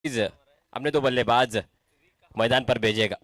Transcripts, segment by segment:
अपने दो बल्लेबाज मैदान पर भेजेगा।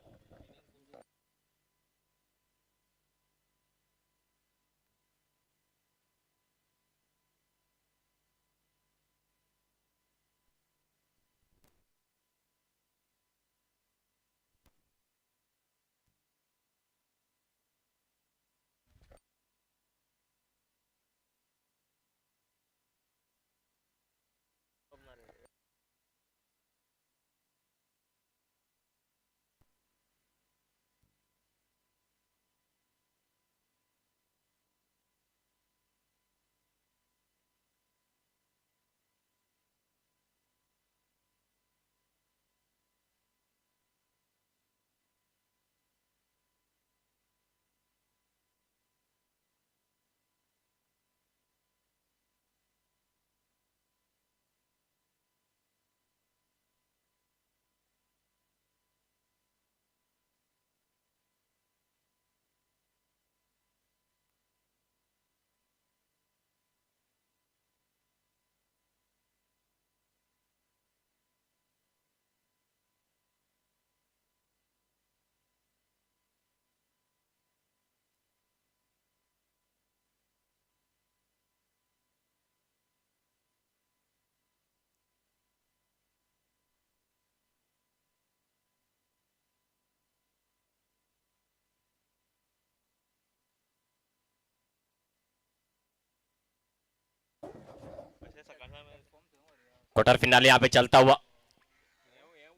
क्वार्टर फिनाले यहाँ पे चलता हुआ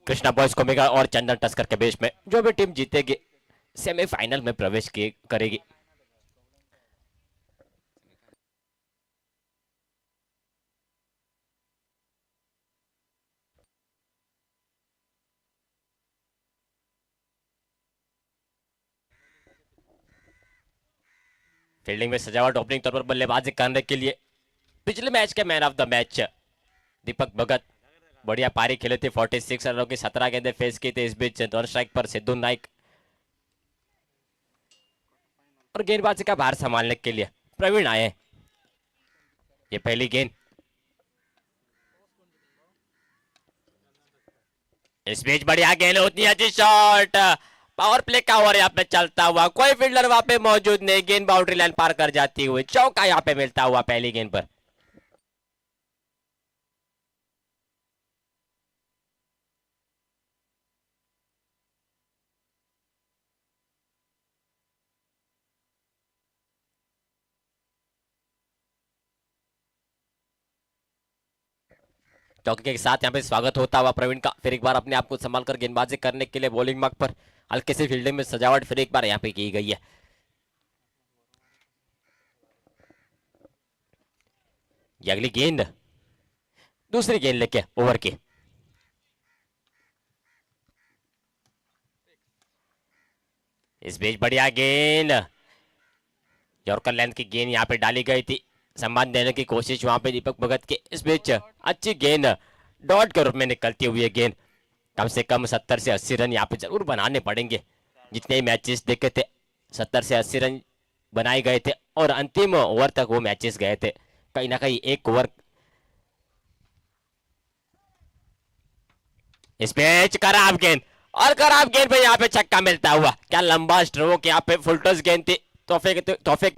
कृष्णा बॉयज कोमेगा और चंदन टस्कर के बीच में जो भी टीम जीतेगी सेमीफाइनल में प्रवेश करेगी। फील्डिंग में सजावट ओपनिंग तौर पर बल्लेबाजी करने के लिए पिछले मैच के मैन ऑफ द मैच दीपक भगत बढ़िया पारी खेले थे। 46 रनों की 17 गेंदें फेस की थी। इस बीच नॉन स्ट्राइक पर सिद्धू नाइक और गेंदबाजी का भार संभालने के लिए प्रवीण आए। ये पहली गेंद, इस बीच बढ़िया गेंद, उतनी अच्छी शॉट। पावर प्ले का ओवर यहाँ पे चलता हुआ, कोई फील्डर वहां पे मौजूद नहीं, गेंद बाउंड्री लाइन पार कर जाती हुई चौका यहाँ पे मिलता हुआ पहली गेंद पर। चौके के साथ यहाँ पे स्वागत होता हुआ प्रवीण का। फिर एक बार अपने आप को संभाल कर गेंदबाजी करने के लिए बॉलिंग मार्ग पर हल्के से फील्डिंग में सजावट फिर एक बार यहाँ पे की गई है। ये अगली गेंद, दूसरी गेंद लेके ओवर की। इस बीच बढ़िया गेंद, यॉर्कर लेंथ की गेंद यहाँ पे डाली गई थी, सम्मान देने की कोशिश वहां पे दीपक भगत के। इस बीच अच्छी गेंद, डॉट के रूप में निकलती हुई है गेंद। कम से कम 70 से 80 रन यहाँ पे जरूर बनाने पड़ेंगे। जितने मैचेस देखे थे 70 से 80 रन बनाए गए थे और अंतिम ओवर तक वो मैचेस गए थे। कहीं ना कहीं एक ओवर, इस पे खराब गेंद, और खराब गेंद पे यहाँ पे छक्का मिलता हुआ। क्या लंबा स्ट्रोक, यहाँ पे फुल टॉस गेंद थी। तोहफे तोहफे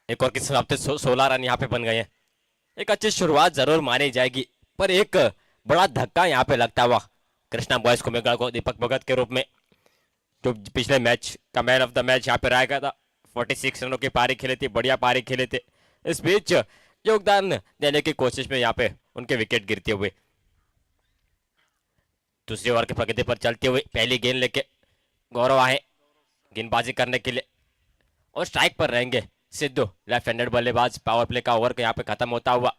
एक और की समाप्ति 16 रन यहाँ पे बन गए हैं। एक अच्छी शुरुआत जरूर मानी जाएगी, पर एक बड़ा धक्का यहाँ पे लगता हुआ कृष्णा बॉयज कोमेगा को दीपक भगत के रूप में, जो पिछले मैच का मैन ऑफ द मैच यहाँ पे रहा था। 46 रनों की पारी खेले थे, बढ़िया पारी खेले थे। इस बीच योगदान देने की कोशिश में यहाँ पे उनके विकेट गिरते हुए दूसरी ओवर की प्रगति पर चलते हुए पहली गेंद लेके गौरव आए गेंदबाजी करने के लिए और स्ट्राइक पर रहेंगे सिद्धू, लेफ्ट हैंडेड बल्लेबाज। पावर प्ले का ओवर यहाँ पे खत्म होता हुआ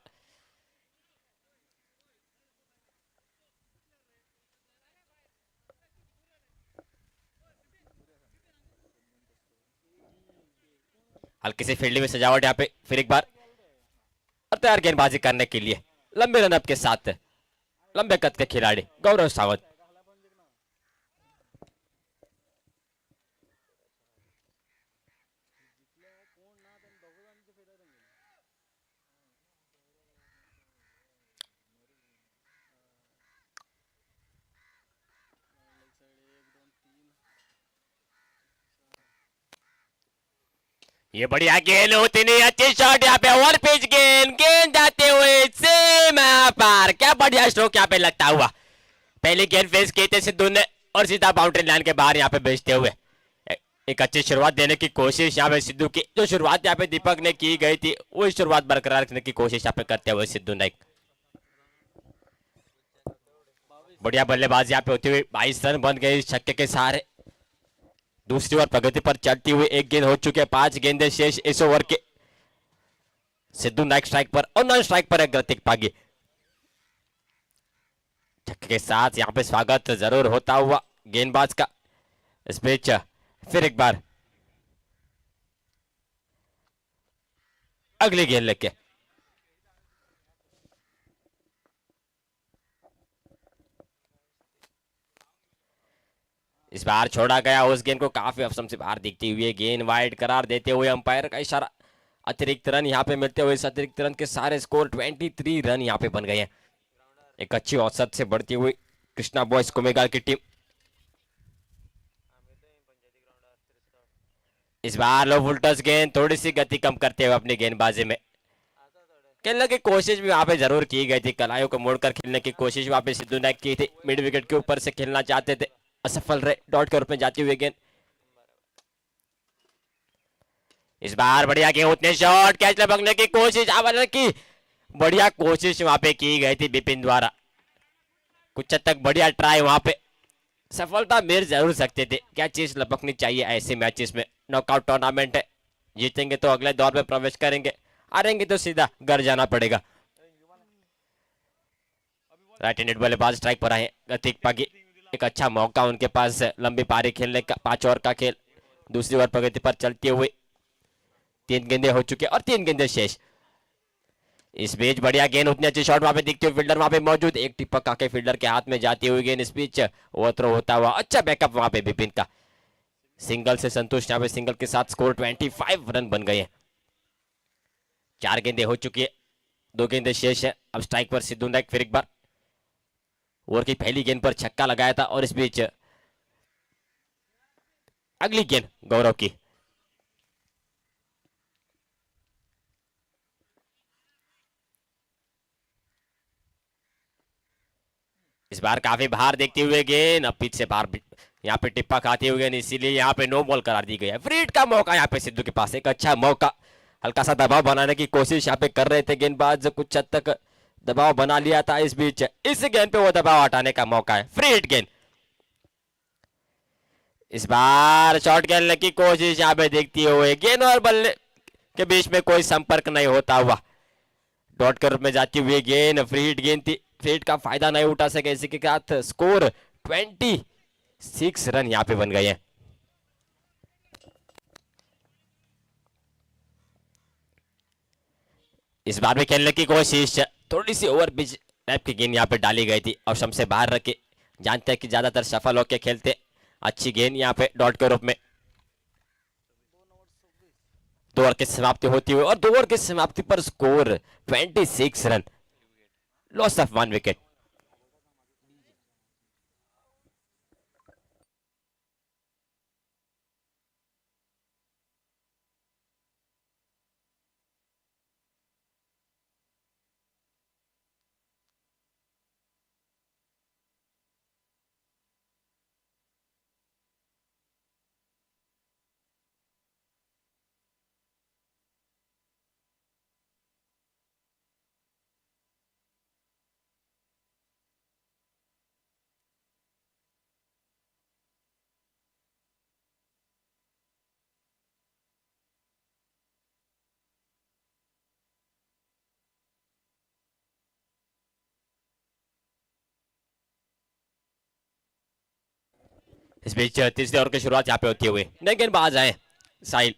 हल्की सी फील्डिंग में सजावट यहाँ पे फिर एक बार और तैयार गेंदबाजी करने के लिए लंबे रनअप के साथ लंबे कद के खिलाड़ी गौरव सावंत। ये बढ़िया गेंद होती नहीं, अच्छी शॉट यहाँ पे ओवर पिच गेंद, गेंद जाते हुए सीमा पार। क्या बढ़िया स्ट्रोक यहाँ पे लगता हुआ। पहली गेंद फेस की थी सिद्धू ने और सीधा बाउंड्री लाइन के बाहर यहाँ पे भेजते हुए एक अच्छी शुरुआत देने की कोशिश यहाँ पे सिद्धू की। जो शुरुआत यहाँ पे दीपक ने की गई थी वही शुरुआत बरकरार रखने की कोशिश यहाँ पे करते हुए सिद्धू ने बढ़िया बल्लेबाजी यहाँ पे होती हुई 22 रन बन गए छक्के के सहारे। दूसरी ओवर प्रगति पर चलती हुई एक गेंद हो चुके 5 गेंदें शेष इस ओवर के। सिद्धू नाइक स्ट्राइक पर और नॉन स्ट्राइक पर एक ऋतिक पागी। छक्के के साथ यहाँ पे स्वागत जरूर होता हुआ गेंदबाज का। इस बीच फिर एक बार अगली गेंद लेके इस बार छोड़ा गया उस गेंद को काफी अफसम से बाहर दिखती हुई गेंद वाइड करार देते हुए अंपायर का इशारा। अतिरिक्त रन यहाँ पे मिलते हुए इस अतिरिक्त रन के सारे स्कोर 23 रन यहाँ पे बन गए हैं। एक अच्छी औसत से बढ़ती हुई कृष्णा बॉयज कोमेगा की टीम इस बार लो फुलटस गेंद थोड़ी सी गति कम करते हुए अपनी गेंदबाजी में खेलने की कोशिश भी वहां पे जरूर की गई थी। कलाइयों को मोड़कर खेलने की कोशिश वहां पे सिद्धू ने की थी। मिड विकेट के ऊपर से खेलना चाहते थे, असफल रहे। डॉट के रूप में जाती हुई गेंद इस बार बढ़िया गेंद उतने शॉट कैच लपकने की कोशिश की बढ़िया कोशिश वहां पे की गई थी बिपिन द्वारा। कुछ हद तक बढ़िया ट्राई वहां पे सफलता मिल जरूर सकते थे। क्या चीज लपकनी चाहिए ऐसे मैचेस में। नॉकआउट टूर्नामेंट है, जीतेंगे तो अगले दौर में प्रवेश करेंगे, हारेंगे तो सीधा घर जाना पड़ेगा। राइट हैंडेड बल्लेबाज स्ट्राइक पर आए ऋतिक पागी। एक अच्छा मौका उनके पास लंबी पारी खेलने का। 5 ओवर का खेल दूसरी ओवर प्रगति पर चलते हुए 3 गेंदे हो चुके और 3 गेंदे शेष। इस बीच बढ़िया गेंद उतनी अच्छी शॉट वहां पे दिखती हुई फील्डर वहां पे मौजूद। एक टिप्पक आके फील्डर के हाथ में जाती हुई गेंद इस बीच ओवरथ्रो होता हुआ अच्छा बैकअप वहां पे बिपिन का। सिंगल से संतुष्ट यहाँ पे सिंगल के साथ स्कोर 25 रन बन गए हैं। 4 गेंदे हो चुकी है, 2 गेंदे शेष है। अब स्ट्राइक पर सिद्धू नाइक फिर एक बार ओवर की पहली गेंद पर छक्का लगाया था और इस बीच अगली गेंद गौरव की। इस बार काफी बाहर देखते हुए गेंद अब पिच से बाहर यहाँ पे टिप्पा खाते हुए गेंद, इसीलिए यहाँ पे नो बॉल करार दी गई है। फ्रीड का मौका यहाँ पे सिद्धू के पास, एक अच्छा मौका। हल्का सा दबाव बनाने की कोशिश यहाँ पे कर रहे थे गेंदबाज, कुछ हद तक दबाव बना लिया था। इस बीच इस गेंद पे वो दबाव हटाने का मौका है। फ्री हिट गेंद इस बार शॉर्ट खेलने की कोशिश यहाँ पे देखती हुए गेंद और बल्ले के बीच में कोई संपर्क नहीं होता हुआ डॉट के रूप में जाती हुई गेंद फ्री हिट गेंद थी। फ्री हिट का फायदा नहीं उठा सके, इसी के साथ स्कोर 26 रन यहाँ पे बन गए हैं। इस बार भी खेलने की कोशिश, थोड़ी सी ओवर पिच टाइप की गेंद यहाँ पे डाली गई थी और से बाहर रखे। जानते हैं कि ज्यादातर सफल होकर खेलते। अच्छी गेंद यहाँ पे डॉट के रूप में। 2 ओवर की समाप्ति होती हुई और 2 ओवर की समाप्ति पर score 26 run, loss of 1 wicket. इस बीच तीसरे ओवर की शुरुआत यहाँ पे होती हुई नए गेंदबाज आए साहिल,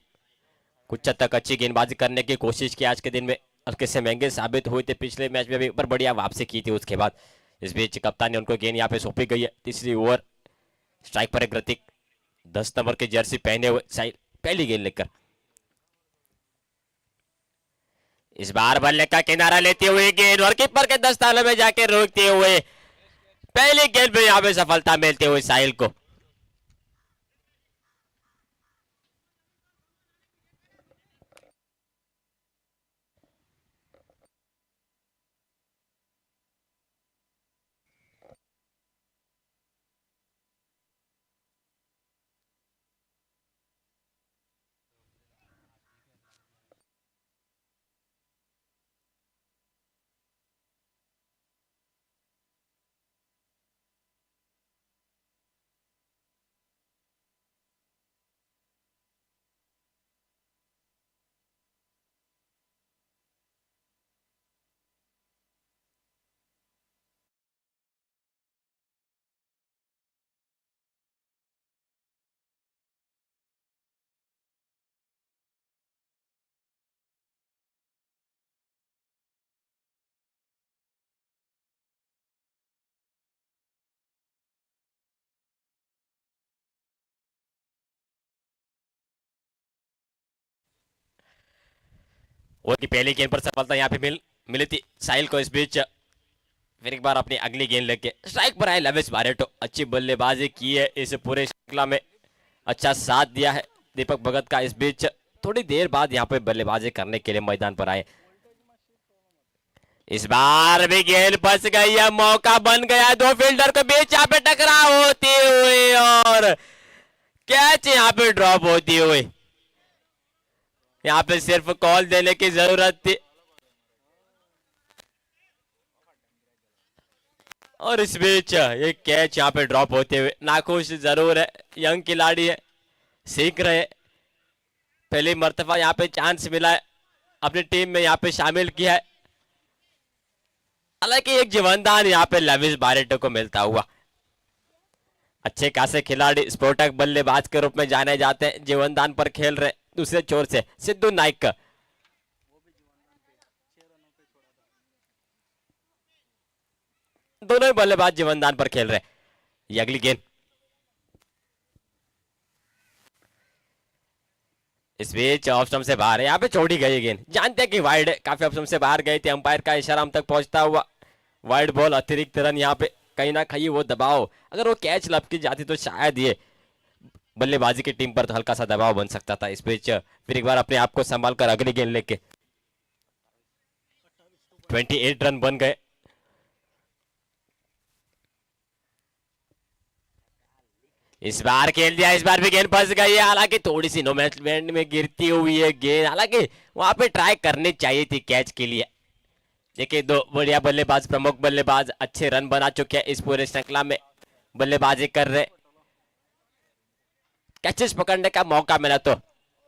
कुछ हद तक अच्छी गेंदबाजी करने की कोशिश की आज के दिन में, हल्के से महंगे साबित हुए थे पिछले मैच में भी, पर बढ़िया वापसी की थी उसके बाद। इस बीच कप्तान ने उनको गेंद यहाँ पे सौंपी गई है। तीसरी ओवर, स्ट्राइक पर एक ऋतिक, 10 नंबर की जर्सी पहने हुए साहिल पहली गेंद लेकर। इस बार बल्ले का किनारा लेते हुए गेंद और कीपर के दस्ताने में जाके रोकते हुए पहली गेंद में यहाँ पे सफलता मिलते हुए साहिल को। ओवर की पहली गेंद पर सफलता यहाँ पे मिली थी साहिल को। इस बीच फिर एक बार अपनी अगली गेंद लेके स्ट्राइक पर आए लवेश बारेटो, अच्छी बल्लेबाजी की है इस पूरे श्रृंखला में, अच्छा साथ दिया है दीपक भगत का। इस बीच थोड़ी देर बाद यहाँ पे बल्लेबाजी करने के लिए मैदान पर आए। इस बार भी गेंद फंस गई है, मौका बन गया दो फील्डर के बीच, यहाँ पे टकराव होती हुई और कैच यहाँ पे ड्रॉप होती हुई। यहाँ पे सिर्फ कॉल देने की जरूरत थी और इस बीच ये कैच यहाँ पे ड्रॉप होते हुए। नाखुश जरूर है, यंग खिलाड़ी है, सीख रहे, पहली मर्तबा यहाँ पे चांस मिला है, अपनी टीम में यहाँ पे शामिल किया है। हालांकि एक जीवनदान यहाँ पे लविश बारेटो को मिलता हुआ। अच्छे खासे खिलाड़ी स्फोटक बल्लेबाज के रूप में जाने जाते हैं, जीवनदान पर खेल रहे। दूसरे छोर से सिद्धू नाइक, दोनों ही बल्लेबाज जीवनदान पर खेल रहे। ये अगली गेंद, इस बीच ऑफ स्टंप से बाहर है, यहाँ पे छोड़ी गई गेंद, जानते हैं कि वाइड है, काफी ऑफ स्टंप से बाहर गई थी, अंपायर का इशारा हम तक पहुंचता हुआ वाइड बॉल, अतिरिक्त रन। यहाँ पे कहीं ना कहीं वो दबाव, अगर वो कैच लपकी जाती तो शायद ये बल्लेबाजी की टीम पर तो हल्का सा दबाव बन सकता था। इस बीच फिर एक बार अपने आप को संभाल कर अगली गेंद लेके 28 रन बन गए। इस बार खेल दिया, इस बार भी गेंद फंस गई है, हालांकि थोड़ी सी नो मैनेजमेंट में गिरती हुई है गेंद, हालांकि वहां पे ट्राई करनी चाहिए थी कैच के लिए। देखिए दो बढ़िया बल्लेबाज, प्रमुख बल्लेबाज अच्छे रन बना चुके हैं इस पूरे श्रृंखला में, बल्लेबाजी कर रहे, कैचेस पकड़ने का मौका मिला तो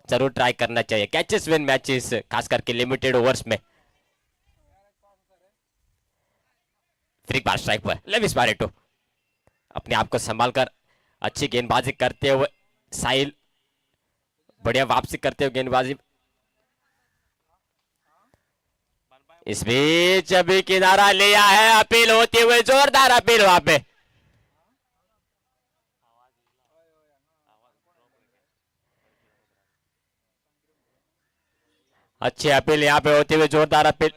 जरूर ट्राई करना चाहिए। कैचेस विन मैचेस, खास करके लिमिटेड ओवर्स में। फिर एक बार स्ट्राइक पर लेविस बारेटो, अपने आप को संभाल कर अच्छी गेंदबाजी करते हुए साहिल, बढ़िया वापसी करते हुए गेंदबाजी। इस बीच अभी किनारा लिया है, अपील होती हुई, जोरदार अपील वहां पे। अच्छी अपील यहाँ पे होती हुई, जोरदार अपील।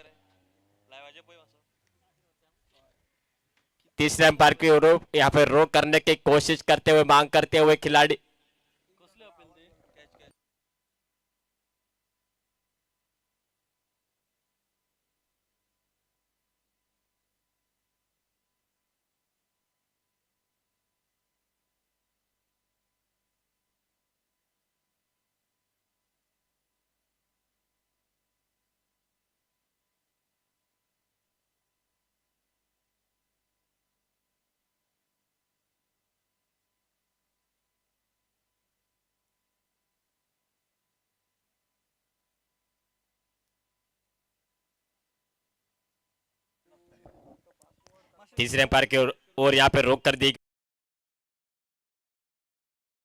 तीसरे अंपायर की रोक, यहाँ पे रोक करने की कोशिश करते हुए, मांग करते हुए खिलाड़ी। तीसरे अंपायर की ओर यहाँ पे रोक कर दी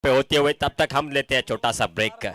पे होते हुए, तब तक हम लेते हैं छोटा सा ब्रेक।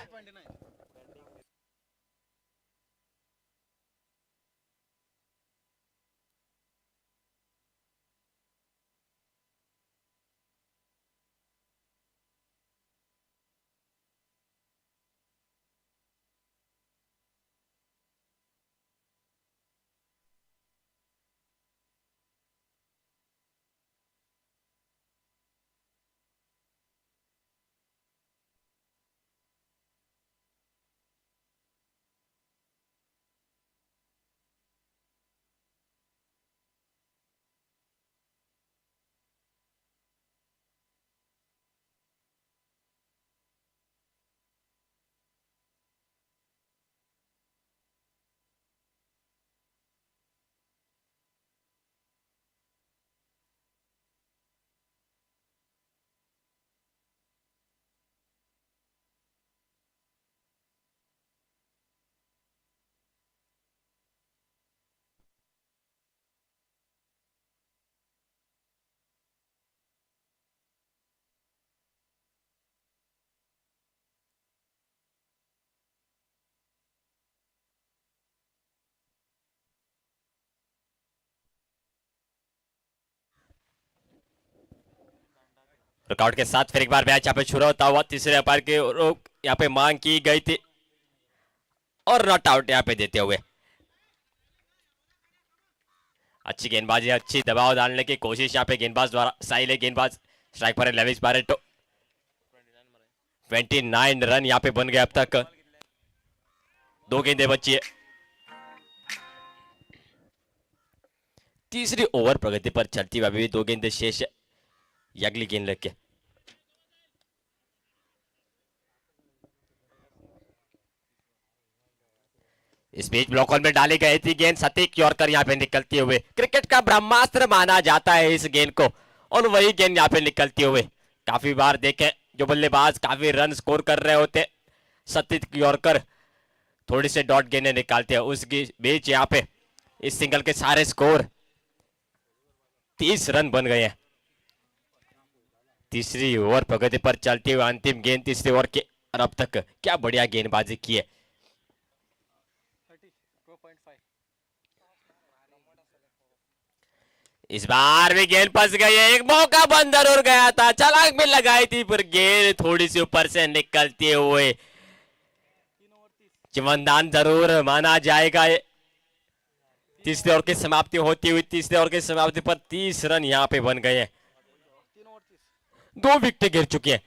रिकॉर्ड के साथ फिर एक बार मैच यहाँ पे शुरू होता हुआ, तीसरे अंपायर की यहाँ पे मांग की गई थी और नॉट आउट यहाँ पे देते हुए। अच्छी गेंदबाजी, अच्छी दबाव डालने की कोशिश यहाँ पे गेंदबाज द्वारा, साहिल है गेंदबाज, स्ट्राइक पर है लेविस बारेटो। 29 रन यहाँ पे बन गए अब तक, 2 गेंदें बची है। तीसरी ओवर प्रगति पर चलती हुई, अभी भी 2 गेंदें शेष है। ये अगली गेंद लेके इस बीच ब्लॉक होल में डाली गई थी गेंद, सटीक यॉर्कर यहाँ पे निकलती हुए। क्रिकेट का ब्रह्मास्त्र माना जाता है इस गेंद को, और वही गेंद यहाँ पे निकलती हुए। काफी बार देखे जो बल्लेबाज काफी रन स्कोर कर रहे होते, सटीक यॉर्कर थोड़ी से डॉट गेंदें निकालते हैं। उस बीच यहाँ पे इस सिंगल के सारे स्कोर 30 रन बन गए हैं। तीसरी ओवर प्रगति पर चलती हुई, अंतिम गेंद तीसरी ओवर के, और अब तक क्या बढ़िया गेंदबाजी की है। इस बार भी गेंद फंस गई है, एक मौका बंद जरूर गया था, छलांग भी लगाई थी पर गेंद थोड़ी सी ऊपर से निकलते हुए जीवनदान जरूर माना जाएगा। तीसरे ओवर की समाप्ति होती हुई, तीसरे ओवर की समाप्ति पर 30 रन यहाँ पे बन गए हैं। 2 विकेट गिर चुके हैं।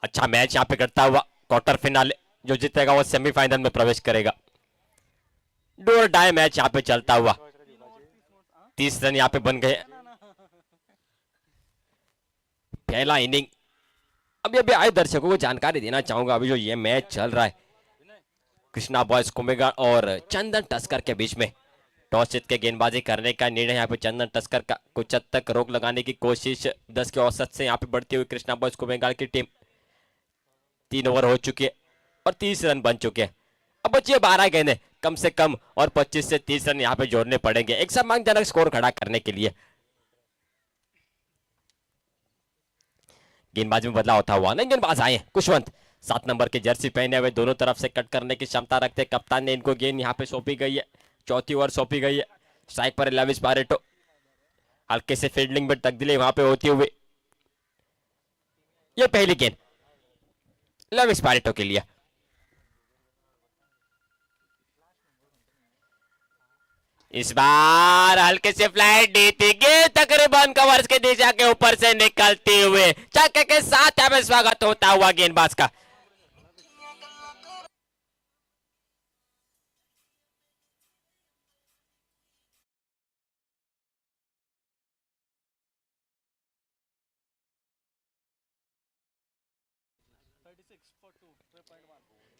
अच्छा मैच यहाँ पे करता हुआ, क्वार्टर फिनाले, जो जीतेगा वो सेमीफाइनल में प्रवेश करेगा। डू और डाई मैच यहाँ पे चलता हुआ, 30 रन यहाँ पे बन गए। पहला इनिंग, अभी आए दर्शकों को जानकारी देना चाहूंगा, अभी जो ये मैच चल रहा है कृष्णा बॉयज कुंभेगार और चंदन टस्कर के बीच में, टॉस जीत के गेंदबाजी करने का निर्णय यहाँ पे चंदन टस्कर का। कुछ हद तक रोक लगाने की कोशिश 10 के औसत से यहाँ पे बढ़ती हुई कृष्णा बॉयज कुंभेगार की टीम। 3 ओवर हो चुकी है और 30 रन बन चुके हैं। अब बचिए 12 गेंदें, कम से कम और 25 से 30 रन यहाँ पे जोड़ने पड़ेंगे एक सम्मानजनक स्कोर खड़ा करने के लिए। गेंदबाजी में बदलाव होता हुआ, नहीं गेंदबाज आए कुशवंत, 7 नंबर की जर्सी पहने हुए, दोनों तरफ से कट करने की क्षमता रखते। कप्तान ने इनको गेंद यहाँ पे सौंपी गई है, चौथी ओवर सौंपी गई है। स्ट्राइक पर लेविस बारेटो, हल्के से फील्डिंग में तब्दीली वहां पे होती हुई। ये पहली गेंद लेविस बारेटो के लिए। इस बार हल्के से फ्लाइट दी थी, गेंद तकरीबन कवर्स के दिशा के ऊपर से निकलते हुए, छक्के के साथ यहाँ पे स्वागत होता हुआ गेंदबाज का।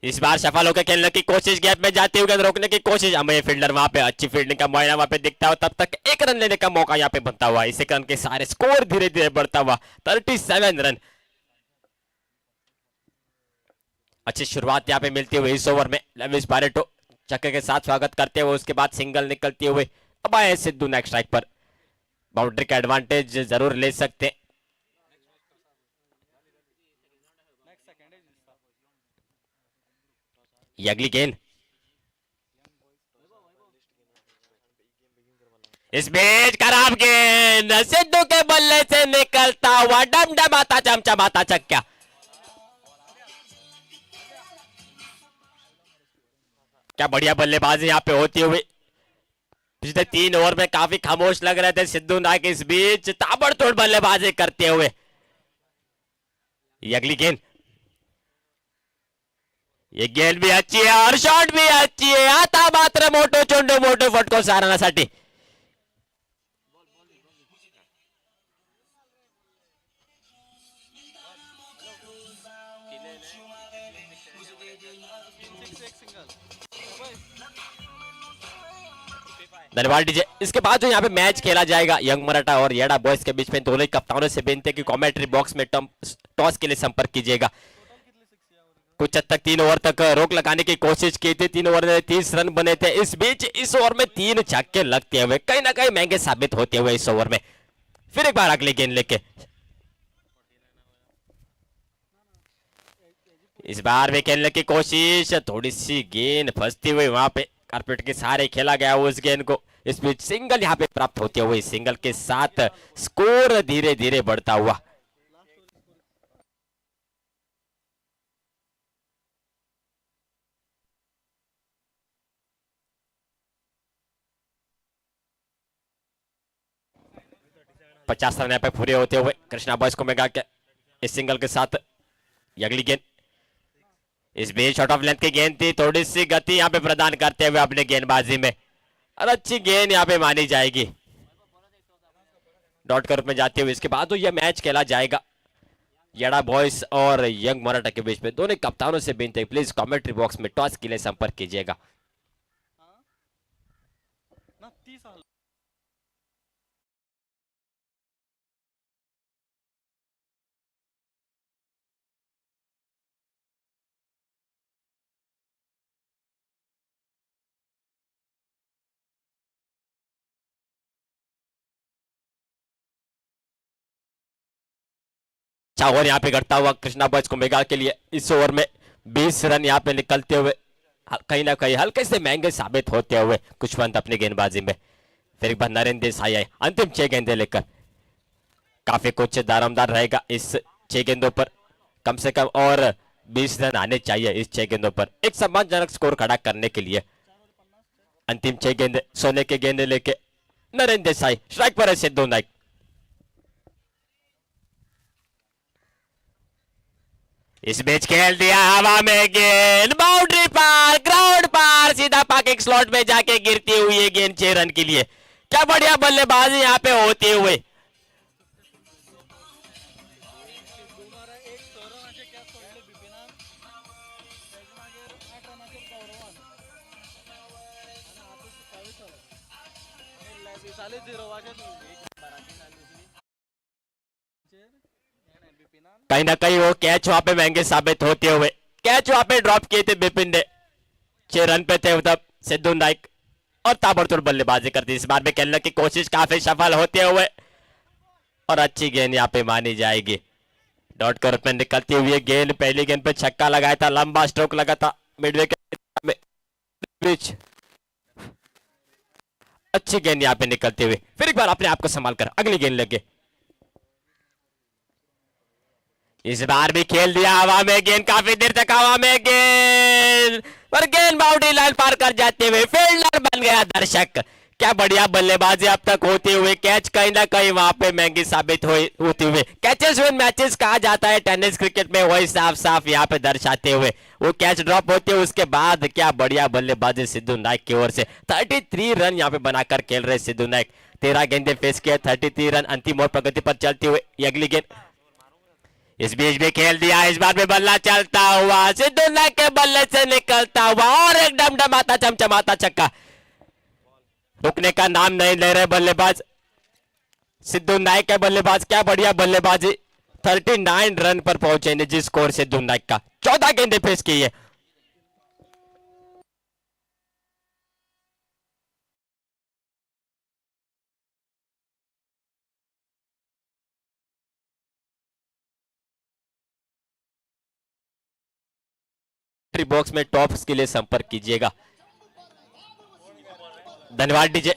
इस बार सफल होकर खेलने की कोशिश, गैप में जाते हुए रोकने की कोशिश, हमें फील्डर वहां पे अच्छी फील्डिंग का मुआयना वहां पे दिखता हुआ, तब तक 1 रन लेने का मौका यहाँ पे बनता हुआ। इस रन के सारे स्कोर धीरे धीरे बढ़ता हुआ, 37 रन। अच्छी शुरुआत यहाँ पे मिलती हुई इस ओवर में, लेविस बारेटो छक्के के साथ स्वागत करते हुए, उसके बाद सिंगल निकलते हुए। अब आए सिद्धू नेक्स्ट स्ट्राइक पर, बाउंड्री का एडवांटेज जरूर ले सकते। ये अगली गेंद, इस बीच खराब गेंद, सिद्धू के बल्ले से निकलता हुआ डमडमाता चमचमाता छक्का। क्या बढ़िया बल्लेबाजी यहाँ पे होती हुई। पिछले 3 ओवर में काफी खामोश लग रहे थे सिद्धू नायक, इस बीच ताबड़तोड़ बल्लेबाजी करते हुए। ये अगली गेंद, ये गेंद भी अच्छी है और शॉट भी अच्छी है। आता मात्र मोटो चोंडो मोटो फटको सारण्यासाठी। धन्यवाद डीजे। इसके बाद जो यहाँ पे मैच खेला जाएगा यंग मराठा और येड़ा बॉयज के बीच में, दोनों ही कप्तानों से बेनती है कि कमेंट्री बॉक्स में टॉस के लिए संपर्क कीजिएगा। कुछ हद तक 3 ओवर तक रोक लगाने की कोशिश की थी, 3 ओवर में 30 रन बने थे। इस बीच इस ओवर में 3 छक्के लगते हुए कहीं ना कहीं महंगे साबित होते हुए इस ओवर में। फिर एक बार अगली गेंद लेके, इस बार भी खेलने की कोशिश, थोड़ी सी गेंद फंसती हुई वहां पे कारपेट के सहारे खेला गया उस गेंद को। इस बीच सिंगल यहाँ पे प्राप्त होते हुए, सिंगल के साथ स्कोर धीरे धीरे बढ़ता हुआ। पचास रन यहाँ पे पूरे होते हुए कृष्णा बॉयज को मेगा के इस सिंगल के साथ। अगली गेंद, इस बीच शॉर्ट ऑफ लेंथ की गेंद थी, थोड़ी सी गति यहाँ पे प्रदान करते हुए अपने गेंदबाजी में, और अच्छी गेंद यहाँ पे मानी जाएगी डॉट के रूप में जाते हुए। इसके बाद तो यह मैच खेला जाएगा येड़ा बॉयज और यंग मराठा के बीच में। दोनों कप्तानों से विनती है प्लीज कमेंट्री बॉक्स में टॉस के लिए संपर्क कीजिएगा। अच्छा ओवर यहाँ पे करता हुआ कृष्णा बॉयज को मेगा के लिए इस ओवर में 20 रन यहाँ पे निकलते हुए कहीं ना कहीं हल्के से महंगे साबित होते हुए कुशवंत अपनी गेंदबाजी में। फिर एक बार नरेंद्र देसाई आए अंतिम 6 गेंदें लेकर। काफी कुछ दारोमदार रहेगा इस 6 गेंदों पर, कम से कम और 20 रन आने चाहिए इस 6 गेंदों पर एक सम्मानजनक स्कोर खड़ा करने के लिए। अंतिम 6 गेंदे सोने के गेंदे लेके नरेंद्र देसाई, स्ट्राइक पर है सिद्धू नायक। इस बीच खेल दिया हवा में गेंद, बाउंड्री पार, ग्राउंड पार, सीधा पाकिंग स्लॉट में जाके गिरती हुई ये गेंद 6 रन के लिए। क्या बढ़िया बल्लेबाजी यहाँ पे होते हुए। कहीं ना कहीं वो कैच वहां पे महंगे साबित होते हुए, कैच वहां पे ड्रॉप किए थे बिपिन ने। 6 रन पे थे तब सिद्धू नायक और ताबड़तोड़ बल्लेबाजी करती। इस बार भी खेलने की कोशिश काफी सफल होते हुए और अच्छी गेंद यहाँ पे मानी जाएगी। डॉट के रूप में निकलती हुई गेंद, पहली गेंद पे छक्का लगाया था, लंबा स्ट्रोक लगा था मिडवे के बीच। अच्छी गेंद यहाँ पे निकलते हुए, फिर एक बार अपने आप को संभाल कर अगली गेंद लगे। इस बार भी खेल दिया हवा में गेंद, काफी देर तक हवा में गेंद, पर गेंद बाउंड्री लाइन पार कर जाते हुए फील्डर बन गया दर्शक। क्या बढ़िया बल्लेबाजी अब तक होते हुए, कैच कहीं ना कहीं वहां पे महंगी साबित होते हुए। कैचेस विन मैचेस कहा जाता है टेनिस क्रिकेट में, वही साफ साफ यहाँ पे दर्शाते हुए। वो कैच ड्रॉप होते हुए उसके बाद क्या बढ़िया बल्लेबाजी सिद्धू नायक की ओर से। 33 रन यहाँ पे बनाकर खेल रहे सिद्धू नायक, 13 गेंदे फेस किए, 33 रन अंतिम और प्रगति पर चलते हुए। अगली गेंद, इस बीच भी खेल दिया, इस बार भी बल्ला चलता हुआ, सिद्धू नायक के बल्ले से निकलता हुआ और एक डमडमाता चमचमाता छक्का। रुकने का नाम नहीं ले रहे बल्लेबाज सिद्धू नायक के बल्लेबाज। क्या बढ़िया बल्लेबाजी, 39 रन पर पहुंचे निजी स्कोर सिद्धू नायक का, 14 गेंदे फेस की है। बॉक्स में टॉप्स के लिए संपर्क कीजिएगा। धन्यवाद डीजे।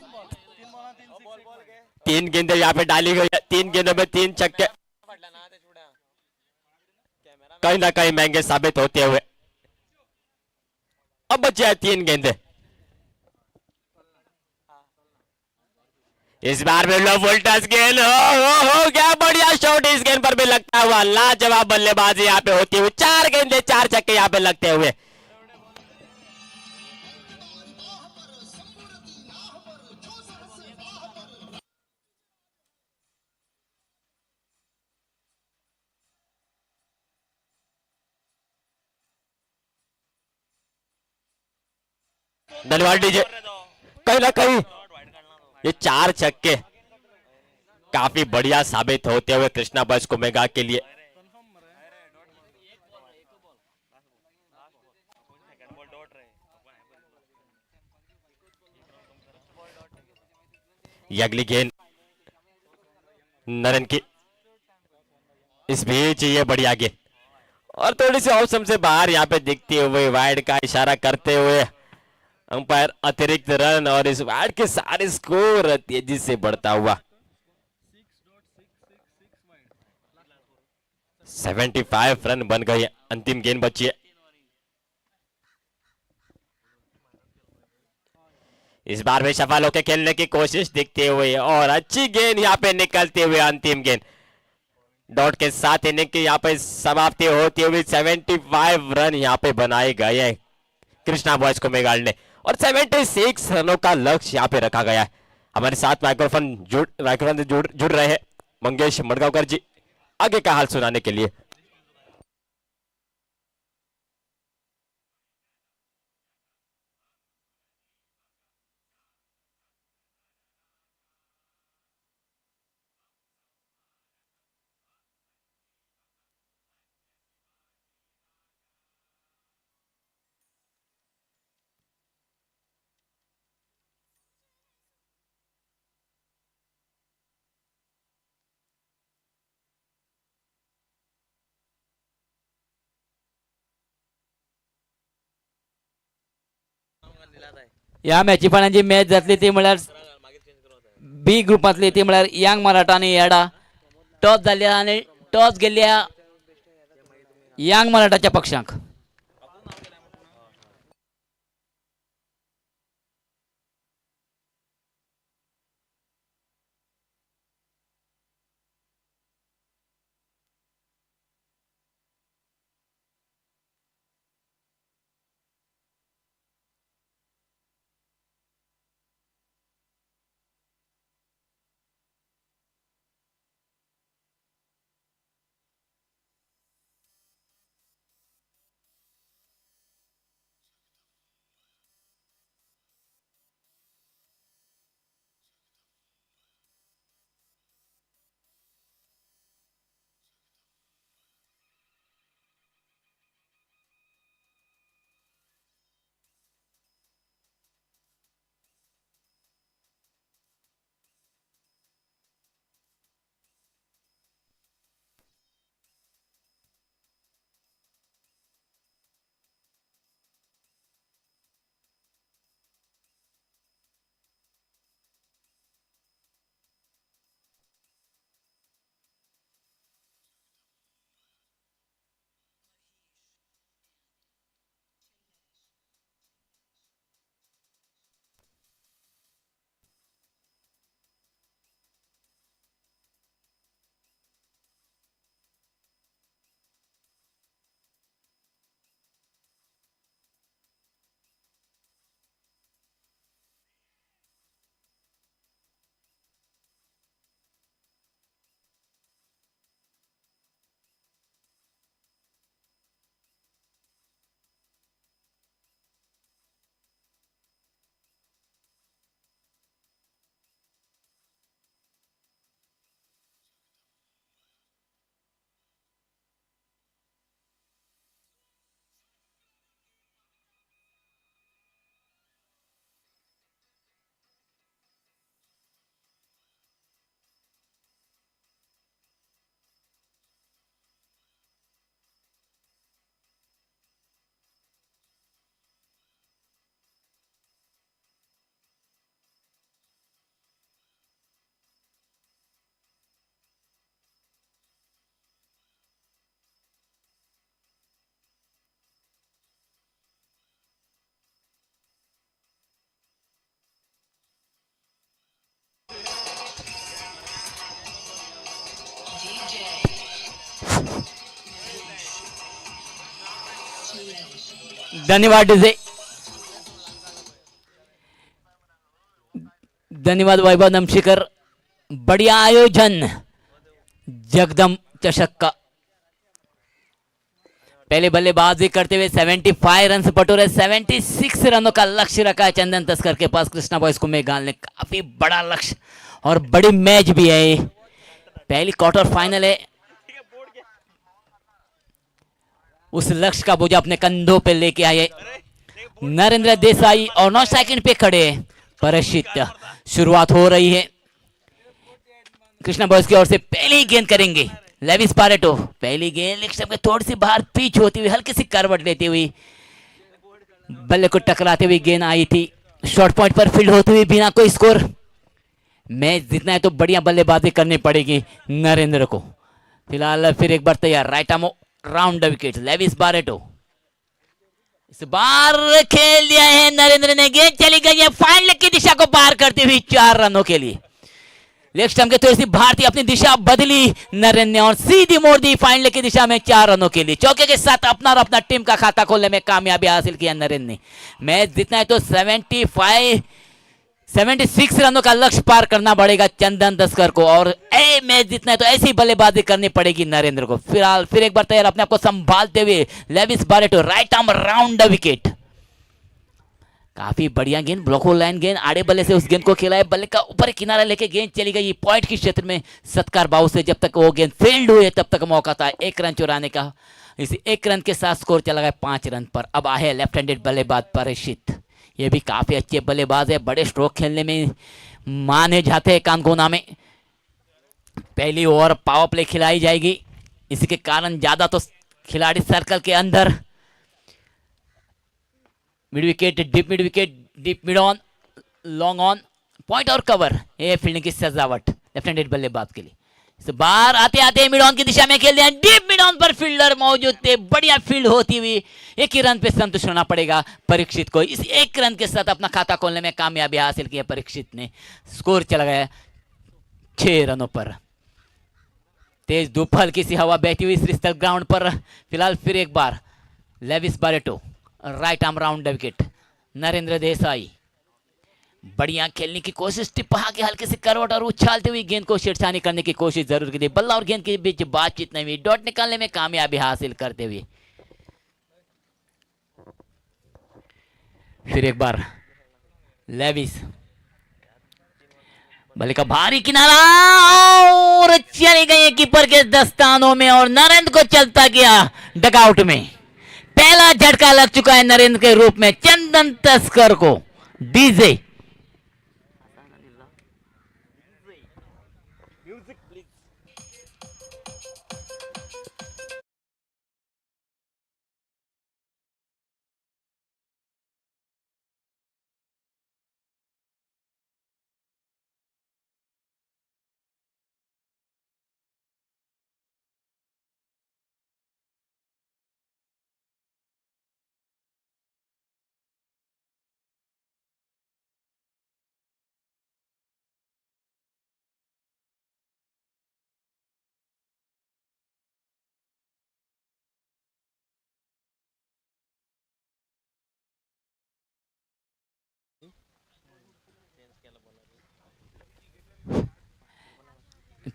3 गेंदें यहाँ पे डाली गई है, 3 गेंदों में 3 छक्के कहीं ना कहीं महंगे साबित होते हुए। अब बचे हैं 3 गेंदें। इस बार में लो वोल्टस गेंद हो क्या बढ़िया शॉट इस गेंद पर भी लगता हुआ। लाजवाब बल्लेबाजी यहाँ पे होती हुई। 4 गेंदें 4 छक्के यहाँ पे लगते हुए। धन्यवाद डीजे। कहीं ना कहीं ये 4 छक्के काफी बढ़िया साबित होते हुए कृष्णा बॉयज को मेगा के लिए। ये अगली गेंद नरेन की, इस बीच ये बढ़िया गेंद और थोड़ी सी ऑप्शन से बाहर यहाँ पे दिखते हुए वाइड का इशारा करते हुए अंपायर अतिरिक्त रन और इस वाइड के सारे स्कोर तेजी से बढ़ता हुआ। 75 रन बन गए। अंतिम गेंद बची है। इस बार भी सफल होकर खेलने की कोशिश दिखते हुए और अच्छी गेंद यहाँ पे निकलते हुए। अंतिम गेंद डॉट के साथ इनिंग की यहाँ पे समाप्ति होती हुई। 75 रन यहाँ पे बनाए गए हैं कृष्णा बॉयज को मेघाल ने और 76 रनों का लक्ष्य यहाँ पे रखा गया है। हमारे साथ माइक्रोफोन से जुड़ रहे हैं मंगेश मडगांवकर जी आगे का हाल सुनाने के लिए। ह्या मॅची फाल्यांची मॅच जातली ती म्हळ्यार बी ग्रुपांतली ती म्हळ्यार यंग मराठा आनी येडा टॉस जाल्ल्या आनी टॉस गेल्ल्या यंग मराठाच्या पक्षांक। धन्यवाद डीजे, धन्यवाद वैभव नमशेखर, बढ़िया आयोजन जगदम चषक का। पहले बल्लेबाजी करते हुए 75 रन से बटोरे 76 रनों का लक्ष्य रखा है चंदन तस्कर के पास कृष्णा बॉयज को मेघाल ने। काफी बड़ा लक्ष्य और बड़ी मैच भी है, पहली क्वार्टर फाइनल है। उस लक्ष्य का बोझ अपने कंधों पे लेके आए नरेंद्र देसाई और 9 सेकंड पे खड़े परीक्षित। शुरुआत हो रही है कृष्णा बॉयज की ओर से। पहली गेंद करेंगे लेविस बारेटो, पहली गेंद लेग स्टंप के थोड़ी सी बाहर पिच होती हुई हल्की सी करवट लेती हुई बल्ले को टकराते हुई गेंद आई थी। शॉर्ट पॉइंट पर फील्ड होती हुई बिना कोई स्कोर। मैच जीतना है तो बढ़िया बल्लेबाजी करनी पड़ेगी नरेंद्र को। फिलहाल फिर एक बार तैयार, right arm round the wicket Lewis Barreto. इस बार खेल दिया है नरेंद्र ने, गेंद चली गई है फाइनल की दिशा को पार करती हुई 4 रनों के लिए। लेग स्टंप के थोड़ी सी भारतीय अपनी दिशा बदली नरेंद्र ने और सीधी मोड़ दी फाइनल की दिशा में 4 रनों के लिए। चौके के साथ अपना और अपना टीम का खाता खोलने में कामयाबी हासिल किया नरेंद्र ने। मैच जीतना है तो 76 रनों का लक्ष्य पार करना पड़ेगा चंदन तस्कर को, और मैच जीतना है तो ऐसी बल्लेबाजी करनी पड़ेगी नरेंद्र को। फिलहाल फिर एक बार तैयार अपने आप को संभालते हुए Lewis Barreto, right arm round the wicket. काफी बढ़िया गेंद, ब्लॉक होल लाइन गेंद, आड़े बल्ले से उस गेंद को खेला है, बल्ले का ऊपर किनारा लेके गेंद चली गई पॉइंट के क्षेत्र में। सत्कार बाबू से जब तक वो गेंद फील्ड हुई तब तक मौका था 1 रन चुराने का। इस 1 रन के साथ स्कोर चला गया 5 रन पर। अब आए लेफ्ट हैंडेड बल्लेबाज परीक्षित, ये भी काफी अच्छे बल्लेबाज है, बड़े स्ट्रोक खेलने में माने जाते हैं कानकोना में। पहली ओवर पावर प्ले खिलाई जाएगी, इसी के कारण ज्यादा तो खिलाड़ी सर्कल के अंदर। Mid wicket, deep mid wicket, deep mid on, long on, point और कवर, ये फील्डिंग की सजावट लेफ्ट हैंडेड बल्लेबाज के लिए। इस बार आते आते मिड ऑन की दिशा में खेल दिया, डीप मिड ऑन पर फील्डर मौजूद थे, बढ़िया फील्ड होती हुई 1 ही रन पे संतुष्ट होना पड़ेगा परीक्षित को। इस 1 रन के साथ अपना खाता खोलने में कामयाबी हासिल की है परीक्षित ने। स्कोर चला गया 6 रनों पर। तेज धूप, हल्की सी हवा बहती हुई श्रीस्थल ग्राउंड पर। फिलहाल फिर एक बार Lewis Barreto, right arm round the wicket. Narendra Desai बढ़िया खेलने की कोशिश, टिपा के हल्के से करवट और उछालते हुए गेंद को छेड़छानी करने की कोशिश जरूर की थी। बल्ला और गेंद के बीच बातचीत नहीं हुई, डॉट निकालने में कामयाबी हासिल करते हुए। फिर एक बार लेविस, बल्ले का भारी किनारा और चली गई कीपर के दस्तानों में और नरेंद्र को चलता गया डगआउट में। पहला झटका लग चुका है नरेंद्र के रूप में चंदन तस्कर को। डीजे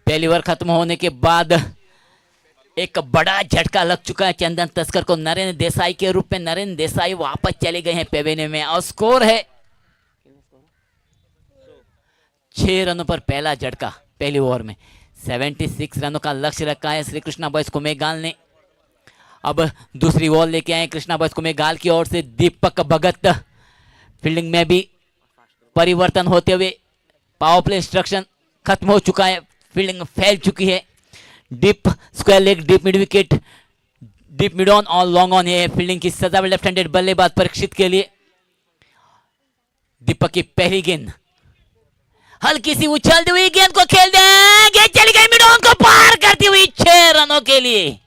पहली ओवर खत्म होने के बाद एक बड़ा झटका लग चुका है चंदन तस्कर को नरेंद्र देसाई के रूप में। नरेंद्र देसाई वापस चले गए हैं पेवेने में और स्कोर है 6 रनों पर पहला झटका पहली ओवर में। 76 रनों का लक्ष्य रखा है श्री कृष्णा बॉयज कुमेगाल ने। अब दूसरी ओवर लेके आए कृष्णा बॉयज कुमेगाल की ओर से दीपक भगत। फील्डिंग में भी परिवर्तन होते हुए पावर प्ले इंस्ट्रक्शन खत्म हो चुका है, फील्डिंग फैल चुकी है। Deep square leg, deep mid wicket, deep mid on और लॉन्ग ऑन है फील्डिंग की सजावट लेफ्ट हैंडेड बल्लेबाज परीक्षित के लिए। दीपक की पहली गेंद हल्की सी उछलती हुई गेंद को खेल दिया, गेंद चली गई मिड ऑन को पार करती हुई 6 रनों के लिए।